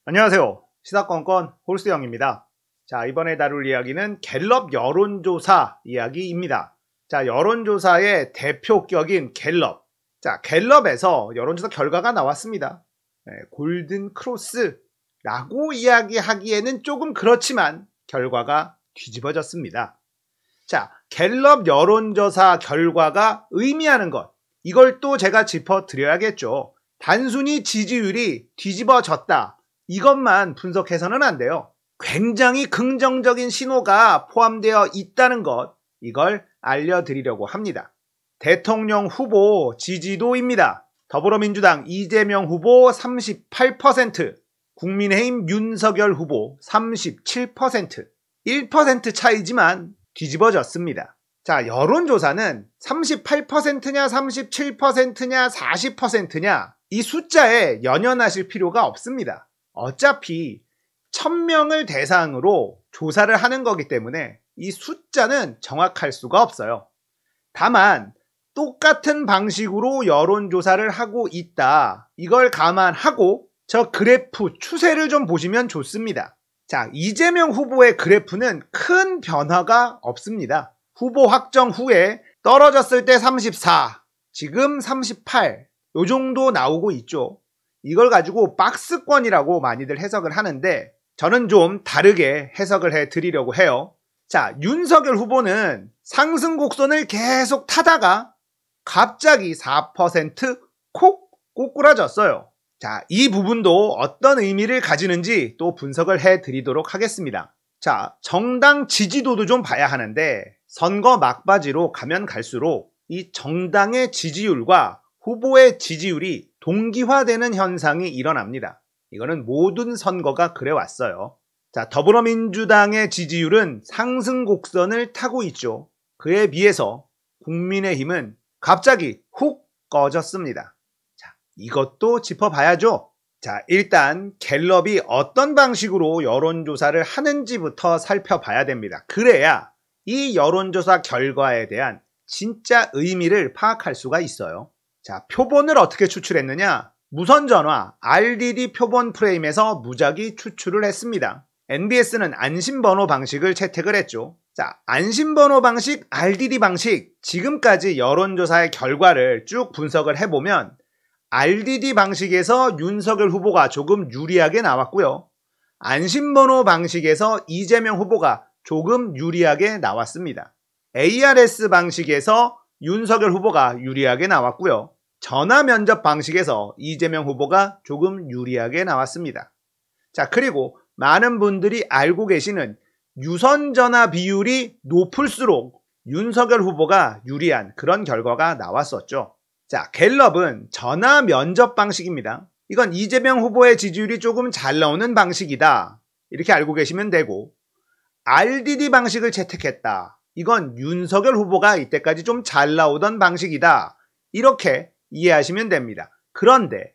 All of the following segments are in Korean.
안녕하세요. 시사건건 홀스영입니다. 자, 이번에 다룰 이야기는 갤럽 여론조사 이야기입니다. 자, 여론조사의 대표격인 갤럽. 자, 갤럽에서 여론조사 결과가 나왔습니다. 골든 크로스라고 이야기하기에는 조금 그렇지만 결과가 뒤집어졌습니다. 자, 갤럽 여론조사 결과가 의미하는 것, 이걸 또 제가 짚어드려야겠죠. 단순히 지지율이 뒤집어졌다, 이것만 분석해서는 안 돼요. 굉장히 긍정적인 신호가 포함되어 있다는 것, 이걸 알려드리려고 합니다. 대통령 후보 지지도입니다. 더불어민주당 이재명 후보 38%, 국민의힘 윤석열 후보 37%, 1% 차이지만 뒤집어졌습니다. 자, 여론조사는 38%냐 37%냐 40%냐 이 숫자에 연연하실 필요가 없습니다. 어차피 1000명을 대상으로 조사를 하는 거기 때문에 이 숫자는 정확할 수가 없어요. 다만 똑같은 방식으로 여론조사를 하고 있다, 이걸 감안하고 저 그래프 추세를 좀 보시면 좋습니다. 자, 이재명 후보의 그래프는 큰 변화가 없습니다. 후보 확정 후에 떨어졌을 때 34, 지금 38, 요 정도 나오고 있죠. 이걸 가지고 박스권이라고 많이들 해석을 하는데 저는 좀 다르게 해석을 해드리려고 해요. 자, 윤석열 후보는 상승 곡선을 계속 타다가 갑자기 4% 콕 꼬꾸라졌어요. 자, 이 부분도 어떤 의미를 가지는지 또 분석을 해드리도록 하겠습니다. 자, 정당 지지도도 좀 봐야 하는데 선거 막바지로 가면 갈수록 이 정당의 지지율과 후보의 지지율이 동기화되는 현상이 일어납니다. 이거는 모든 선거가 그래왔어요. 자, 더불어민주당의 지지율은 상승 곡선을 타고 있죠. 그에 비해서 국민의힘은 갑자기 훅 꺼졌습니다. 자, 이것도 짚어봐야죠. 자, 일단 갤럽이 어떤 방식으로 여론조사를 하는지부터 살펴봐야 됩니다. 그래야 이 여론조사 결과에 대한 진짜 의미를 파악할 수가 있어요. 자, 표본을 어떻게 추출했느냐? 무선전화 RDD 표본 프레임에서 무작위 추출을 했습니다. NBS는 안심번호 방식을 채택을 했죠. 자, 안심번호 방식, RDD 방식, 지금까지 여론조사의 결과를 쭉 분석을 해보면 RDD 방식에서 윤석열 후보가 조금 유리하게 나왔고요. 안심번호 방식에서 이재명 후보가 조금 유리하게 나왔습니다. ARS 방식에서 윤석열 후보가 유리하게 나왔고요. 전화 면접 방식에서 이재명 후보가 조금 유리하게 나왔습니다. 자, 그리고 많은 분들이 알고 계시는 유선전화 비율이 높을수록 윤석열 후보가 유리한 그런 결과가 나왔었죠. 자, 갤럽은 전화 면접 방식입니다. 이건 이재명 후보의 지지율이 조금 잘 나오는 방식이다, 이렇게 알고 계시면 되고, RDD 방식을 채택했다, 이건 윤석열 후보가 이때까지 좀 잘 나오던 방식이다, 이렇게 이해하시면 됩니다. 그런데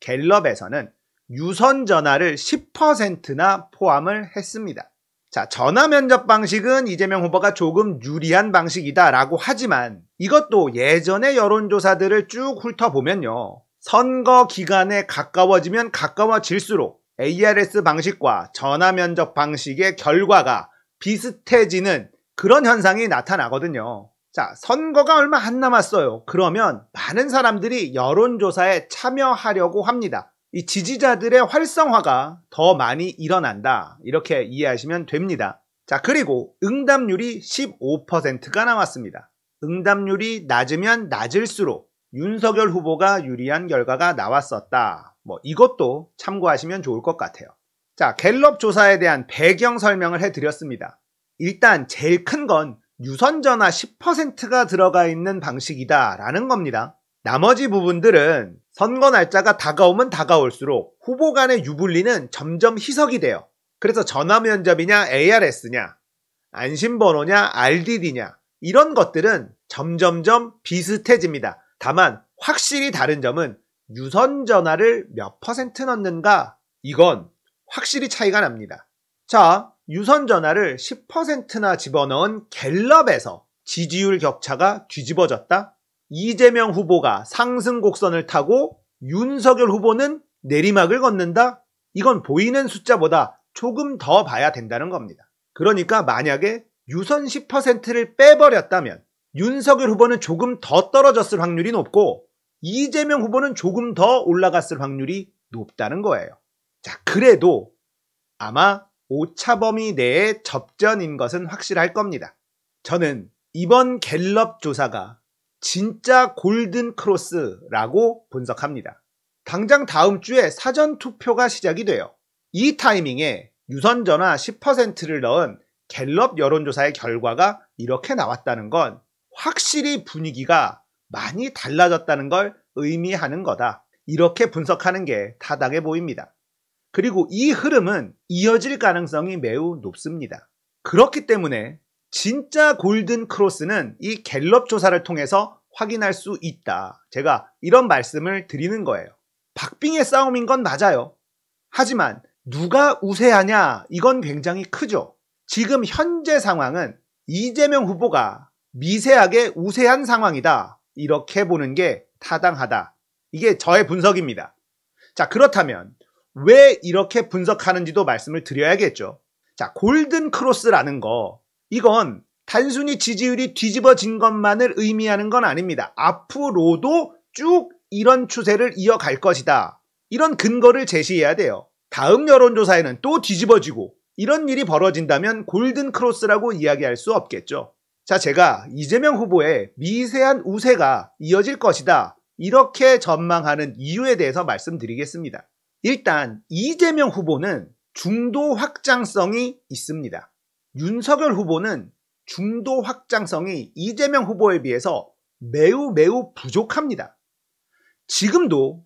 갤럽에서는 유선전화를 10%나 포함을 했습니다. 자, 전화 면접 방식은 이재명 후보가 조금 유리한 방식이다 라고 하지만 이것도 예전의 여론조사들을 쭉 훑어보면요, 선거 기간에 가까워지면 가까워질수록 ARS 방식과 전화 면접 방식의 결과가 비슷해지는 그런 현상이 나타나거든요. 자, 선거가 얼마 안 남았어요. 그러면 많은 사람들이 여론조사에 참여하려고 합니다. 이 지지자들의 활성화가 더 많이 일어난다, 이렇게 이해하시면 됩니다. 자, 그리고 응답률이 15%가 나왔습니다. 응답률이 낮으면 낮을수록 윤석열 후보가 유리한 결과가 나왔었다, 이것도 참고하시면 좋을 것 같아요. 자, 갤럽 조사에 대한 배경 설명을 해드렸습니다. 일단 제일 큰 건 유선전화 10%가 들어가 있는 방식이다 라는 겁니다. 나머지 부분들은 선거 날짜가 다가오면 다가올수록 후보 간의 유불리는 점점 희석이 돼요. 그래서 전화 면접이냐 ARS냐, 안심번호냐 RDD냐, 이런 것들은 점점점 비슷해집니다. 다만 확실히 다른 점은 유선전화를 몇 퍼센트 넣는가, 이건 확실히 차이가 납니다. 자, 유선전화를 10%나 집어넣은 갤럽에서 지지율 격차가 뒤집어졌다? 이재명 후보가 상승 곡선을 타고 윤석열 후보는 내리막을 걷는다? 이건 보이는 숫자보다 조금 더 봐야 된다는 겁니다. 그러니까 만약에 유선 10%를 빼버렸다면 윤석열 후보는 조금 더 떨어졌을 확률이 높고 이재명 후보는 조금 더 올라갔을 확률이 높다는 거예요. 자, 그래도 아마 오차범위 내의 접전인 것은 확실할 겁니다. 저는 이번 갤럽 조사가 진짜 골든 크로스라고 분석합니다. 당장 다음 주에 사전 투표가 시작이 돼요. 이 타이밍에 유선 전화 10%를 넣은 갤럽 여론조사의 결과가 이렇게 나왔다는 건 확실히 분위기가 많이 달라졌다는 걸 의미하는 거다. 이렇게 분석하는 게 타당해 보입니다. 그리고 이 흐름은 이어질 가능성이 매우 높습니다. 그렇기 때문에 진짜 골든 크로스는 이 갤럽 조사를 통해서 확인할 수 있다. 제가 이런 말씀을 드리는 거예요. 박빙의 싸움인 건 맞아요. 하지만 누가 우세하냐 이건 굉장히 크죠. 지금 현재 상황은 이재명 후보가 미세하게 우세한 상황이다. 이렇게 보는 게 타당하다. 이게 저의 분석입니다. 자, 그렇다면 왜 이렇게 분석하는지도 말씀을 드려야겠죠. 자, 골든 크로스라는 거, 이건 단순히 지지율이 뒤집어진 것만을 의미하는 건 아닙니다. 앞으로도 쭉 이런 추세를 이어갈 것이다. 이런 근거를 제시해야 돼요. 다음 여론조사에는 또 뒤집어지고 이런 일이 벌어진다면 골든 크로스라고 이야기할 수 없겠죠. 자, 제가 이재명 후보의 미세한 우세가 이어질 것이다. 이렇게 전망하는 이유에 대해서 말씀드리겠습니다. 일단 이재명 후보는 중도 확장성이 있습니다. 윤석열 후보는 중도 확장성이 이재명 후보에 비해서 매우 부족합니다. 지금도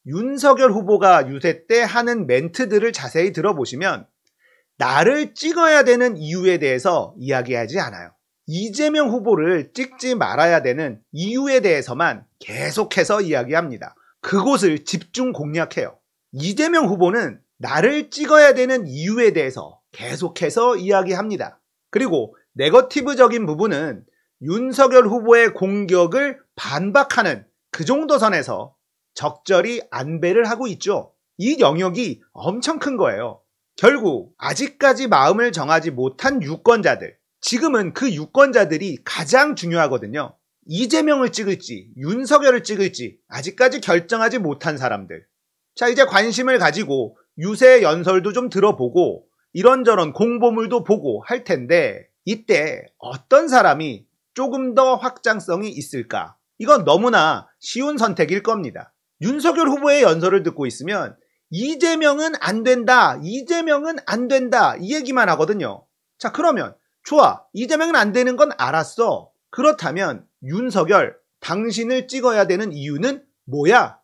윤석열 후보가 유세 때 하는 멘트들을 자세히 들어보시면 나를 찍어야 되는 이유에 대해서 이야기하지 않아요. 이재명 후보를 찍지 말아야 되는 이유에 대해서만 계속해서 이야기합니다. 그곳을 집중 공략해요. 이재명 후보는 나를 찍어야 되는 이유에 대해서 계속해서 이야기합니다. 그리고 네거티브적인 부분은 윤석열 후보의 공격을 반박하는 그 정도 선에서 적절히 안배를 하고 있죠. 이 영역이 엄청 큰 거예요. 결국 아직까지 마음을 정하지 못한 유권자들, 지금은 그 유권자들이 가장 중요하거든요. 이재명을 찍을지 윤석열을 찍을지 아직까지 결정하지 못한 사람들. 자, 이제 관심을 가지고 유세 연설도 좀 들어보고 이런저런 공보물도 보고 할 텐데 이때 어떤 사람이 조금 더 확장성이 있을까? 이건 너무나 쉬운 선택일 겁니다. 윤석열 후보의 연설을 듣고 있으면 이재명은 안 된다, 이재명은 안 된다 이 얘기만 하거든요. 자, 그러면 좋아, 이재명은 안 되는 건 알았어. 그렇다면 윤석열, 당신을 찍어야 되는 이유는 뭐야?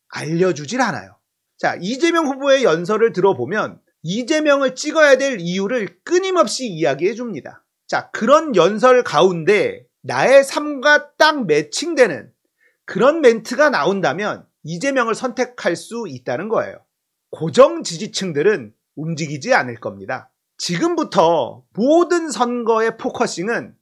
알려주질 않아요. 자, 이재명 후보의 연설을 들어보면 이재명을 찍어야 될 이유를 끊임없이 이야기해 줍니다. 자, 그런 연설 가운데 나의 삶과 딱 매칭되는 그런 멘트가 나온다면 이재명을 선택할 수 있다는 거예요. 고정 지지층들은 움직이지 않을 겁니다. 지금부터 모든 선거의 포커싱은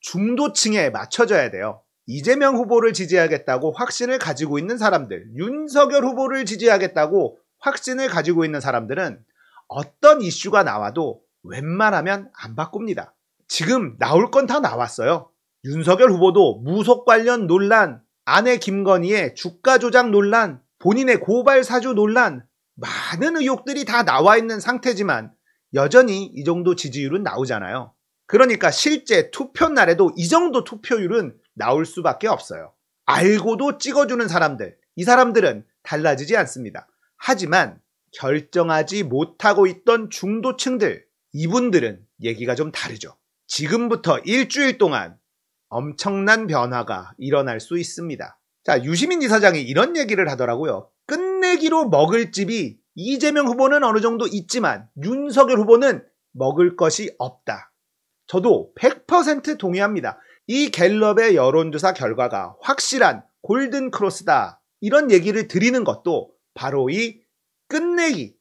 중도층에 맞춰져야 돼요. 이재명 후보를 지지하겠다고 확신을 가지고 있는 사람들, 윤석열 후보를 지지하겠다고 확신을 가지고 있는 사람들은 어떤 이슈가 나와도 웬만하면 안 바꿉니다. 지금 나올 건 다 나왔어요. 윤석열 후보도 무속 관련 논란, 아내 김건희의 주가 조작 논란, 본인의 고발 사주 논란, 많은 의혹들이 다 나와 있는 상태지만 여전히 이 정도 지지율은 나오잖아요. 그러니까 실제 투표 날에도 이 정도 투표율은 나올 수밖에 없어요. 알고도 찍어주는 사람들, 이 사람들은 달라지지 않습니다. 하지만 결정하지 못하고 있던 중도층들, 이분들은 얘기가 좀 다르죠. 지금부터 일주일 동안 엄청난 변화가 일어날 수 있습니다. 자, 유시민 이사장이 이런 얘기를 하더라고요. 끝내기로 먹을 집이 이재명 후보는 어느 정도 있지만 윤석열 후보는 먹을 것이 없다. 저도 100% 동의합니다. 이 갤럽의 여론조사 결과가 확실한 골든 크로스다. 이런 얘기를 드리는 것도 바로 이 끝내기,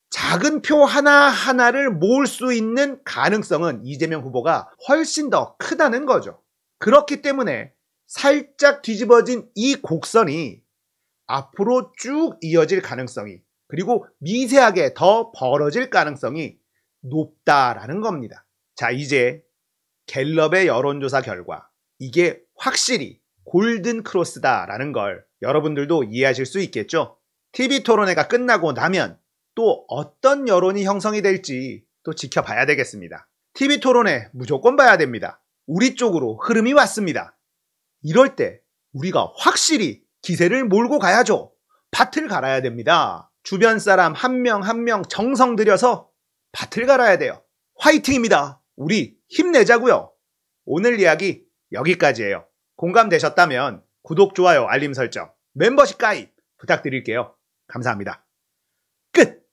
작은 표 하나하나를 모을 수 있는 가능성은 이재명 후보가 훨씬 더 크다는 거죠. 그렇기 때문에 살짝 뒤집어진 이 곡선이 앞으로 쭉 이어질 가능성이 그리고 미세하게 더 벌어질 가능성이 높다라는 겁니다. 자, 이제 갤럽의 여론조사 결과, 이게 확실히 골든 크로스다라는 걸 여러분들도 이해하실 수 있겠죠? TV 토론회가 끝나고 나면 또 어떤 여론이 형성이 될지 또 지켜봐야 되겠습니다. TV 토론회 무조건 봐야 됩니다. 우리 쪽으로 흐름이 왔습니다. 이럴 때 우리가 확실히 기세를 몰고 가야죠. 밭을 갈아야 됩니다. 주변 사람 한 명 한 명 정성 들여서 밭을 갈아야 돼요. 화이팅입니다. 우리 힘내자고요. 오늘 이야기 여기까지예요. 공감되셨다면 구독, 좋아요, 알림 설정, 멤버십 가입 부탁드릴게요. 감사합니다. 끝!